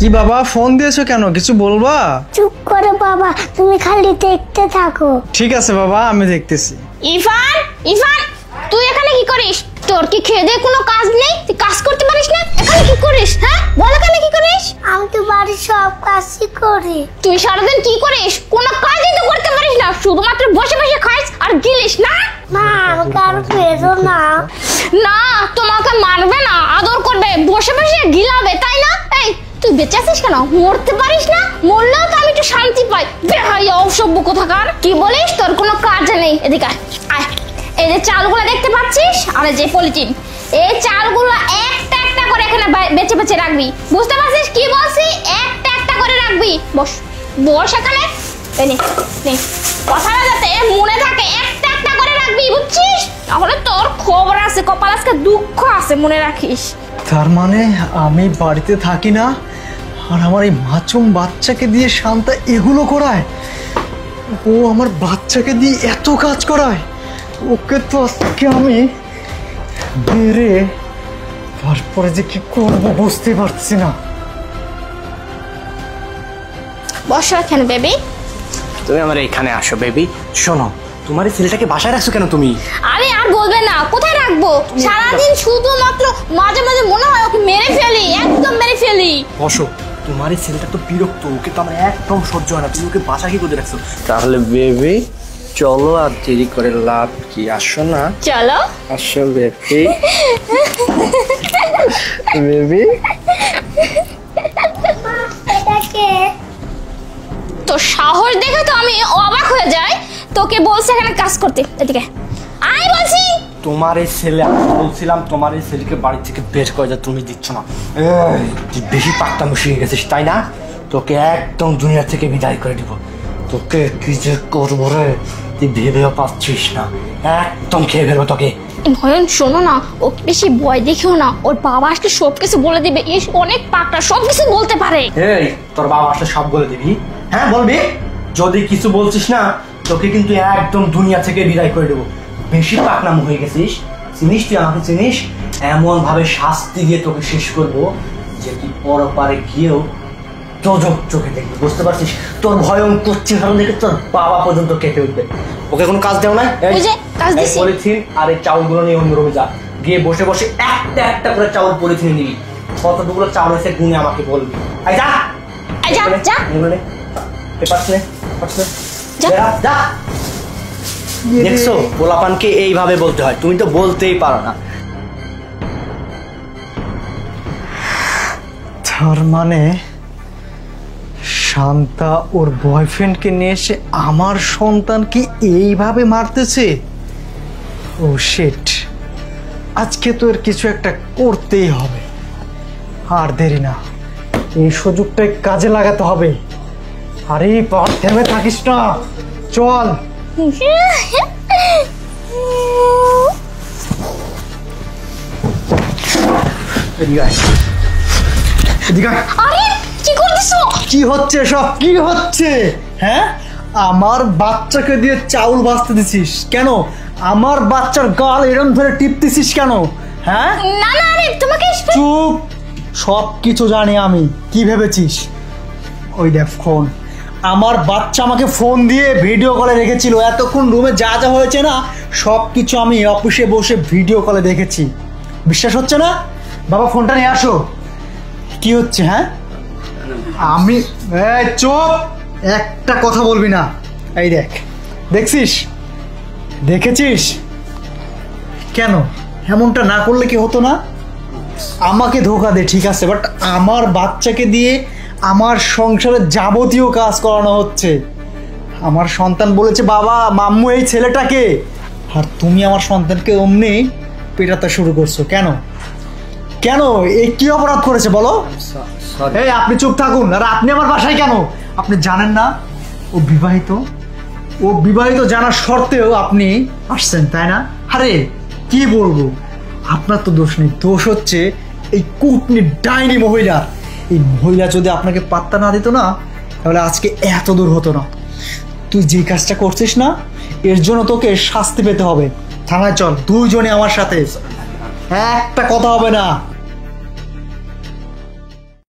কি বাবা ফোন দিয়েছো কেন, কিছু বলবা? চুপ করে বাবা, তুমি খালি দেখতে থাকো। ঠিক আছে বাবা, আমি দেখতেছি। ইরফান, ইরফান তুই এখানে কি করিস? তোর কি খেয়ে দেয়ে কোনো কাজ নেই? তুই কাজ করতে পারিস না? এখানে কি করিস? হ্যাঁ বল, এখানে কি করিস? আমি তো বাড়ির সব কাজই করি। তুই সারাদিন কি করিস? কোনো কাজই তো করতে পারিস না, শুধুমাত্র বসে বসে খাইস আর গিলিস না। মা আমাকে আর পেরো না। না তোমাকে মারবে না, আদর করবে, বসে বসে গিলাবে, তাই না? এই তুই বেঁচে আছিস কেন? মরতে পারিস না? মরলেও তো আমি একটু শান্তি পাই। বেহাই অসভ্য কোথাকার। কি বলিস? তোর কোনো কাজ নেই, এদিকে আয়। এই যে চালগুলো দেখতে পাচ্ছিস আর এই যে পলিথিন, এই চালগুলো একটা একটা করে এখানে বেঁচে বেঁচে রাখবি, বুঝতে পারছিস কি বলছি? একটা একটা করে রাখবি। বস বস এখানে, কথাটা যাতে মনে থাকে, একটা একটা করে রাখবি, বুঝছিস? তাহলে তোর খবর আছে, কপাল আজকে দুঃখ আছে, মনে রাখিস। তার মানে আমি বাড়িতে থাকি না আর আমার এই মাসুম বাচ্চাকে দিয়ে শান্তা এগুলো করায়? ও আমার বাচ্চাকে দিয়ে এত কাজ করায়? ওকে তো আজকে আমি বেরে তারপরে যে কি করবো বুঝতে পারছি না। বসো এখানে বেবি। তুমি আমার এইখানে আসো বেবি। শোনো, তোমার এই ছেলেটাকে বাসায় রাখছো কেন তুমি? আরে আর বলবে না, কোথায় রাখবো? সারাদিন শুধুমাত্র মাঝে মাঝে মনে হয় ওকে মেরে ফেলি, একদম মেরে ফেলি। বসো, তোমার এই ছেলেটা তো বিরক্ত, ওকে তো আমার একদম সহ্য হয় না। তুমি ওকে বাসা কি করে রাখছো? তাহলে বেবি চলো, আর দেরি করে লাভ কি, আসো না। চলো আসো বেবি। বেবি এটাকে তোর সাহস দেখে তো আমি অবাক হয়ে যাই। তোকে বলছে এখানে কাজ করতে, এদিকে আয় বলছি। তোমার এই ছেলে, আমি বলছিলাম তোমার এই ছেলেকে বাড়ি থেকে বের করে যা, তুমি দিচ্ছ না। তুই বেশি পাক্তামো শিখে গেছিস তাই না? তোকে একদম দুনিয়া থেকে বিদায় করে দিব। তোকে কি যে করবো রে, তুই ভেবেও পাচ্ছিস না। একদম খেয়ে ফেলবো তোকে। ভয়ন শোনো না, ও বেশি ভয় দেখিও না, ওর বাবা আসলে সবকিছু বলে দিবে। এই অনেক পাকড়া, সবকিছু বলতে পারে। এই তোর বাবা আসলে সব বলে দিবি? হ্যাঁ বলবি? যদি কিছু বলছিস না, তোকে কিন্তু একদম দুনিয়া থেকে বিদায় করে দেবো। বেশি পাকনাম হয়ে গেছিস, চিনিস? তুই আমাকে চিনিস? এমন ভাবে শাস্তি দিয়ে তোকে শেষ করবো যে তুই পরপারে গিয়েও চোখে দেখবি, বুঝতে পারছিস? তোর ভয়ঙ্কর চেহারা দেখে তোর বাবা পর্যন্ত কেঁপে উঠবে। ওকে কোনো কাজ দেও না? পলিথিন আর এই চাউলগুলো নিয়ে অন্য রুমে যা, গিয়ে বসে বসে একটা একটা করে চাউল পলিথিনে নিবি। কতটুকু চাউল হয়েছে গুনে আমাকে বলবি। দেখছো, পোলাপানকে এইভাবে বলতে হয়, তুমি তো বলতেই পারো না। তার মানে শান্তা ওর বয়ফ্রেন্ডকে নিয়ে এসে আমার সন্তানকে এইভাবে মারতেছে। ও শিট, আজকে তো এর কিছু একটা করতেই হবে। আর দেরি না, এই সুযোগটাই কাজে লাগাতে হবে। আরে পথ থেমে থাকিস না, চল। কি হচ্ছে সব? কি হচ্ছে? হ্যাঁ, আমার বাচ্চাকে দিয়ে চাউল ভাজতে দিছিস কেন? আমার বাচ্চার গাল এরম ধরে টিপতেছিস কেন? হ্যাঁ না না, আরে তোমাকে চুপ, সব কিছু জানি আমি। কি ভেবেছিস? ওই দেখ ফোন, আমার বাচ্চা আমাকে ফোন দিয়ে ভিডিও কলে রেখেছিল। এতক্ষণ রুমে যা যা হয়েছে না, সব কিছু আমি অফিসে বসে ভিডিও কলে দেখেছি। বিশ্বাস হচ্ছে না? বাবা ফোনটা নিয়ে আসো। কি হচ্ছে? হ্যাঁ আমি, চুপ, একটা কথা বলবি না। এই দেখ, দেখছিস, দেখেছিস? কেন এমনটা না করলে কি হতো না? আমাকে ধোকা দে ঠিক আছে, বাট আমার বাচ্চাকে দিয়ে আমার সংসারে যাবতীয় কাজ করানো হচ্ছে। আমার সন্তান বলেছে বাবা মাম্মু এই ছেলেটাকে, আর তুমি আমার সন্তানকে অমনি পেটাতে শুরু করছো। কেন? কেন? এই কি অপরাধ করেছে বলো? এই আপনি চুপ থাকুন। আর আপনি আমার বাসায় কেন? আপনি জানেন না ও বিবাহিত? ও বিবাহিত জানার সত্ত্বেও আপনি আসছেন, তাই না? আরে কি বলবো, আপনার তো দোষ নেই, দোষ হচ্ছে এই কুটনি ডাইনি মহিলা। এই মহিলা যদি আপনাকে পাত্তা না দিত না, তাহলে আজকে এত দূর হতো না। তুই যে কাজটা করছিস না, এর জন্য তোকে শাস্তি পেতে হবে। থানায় চল, দুইজনে আমার সাথে। একটা কথা হবে না।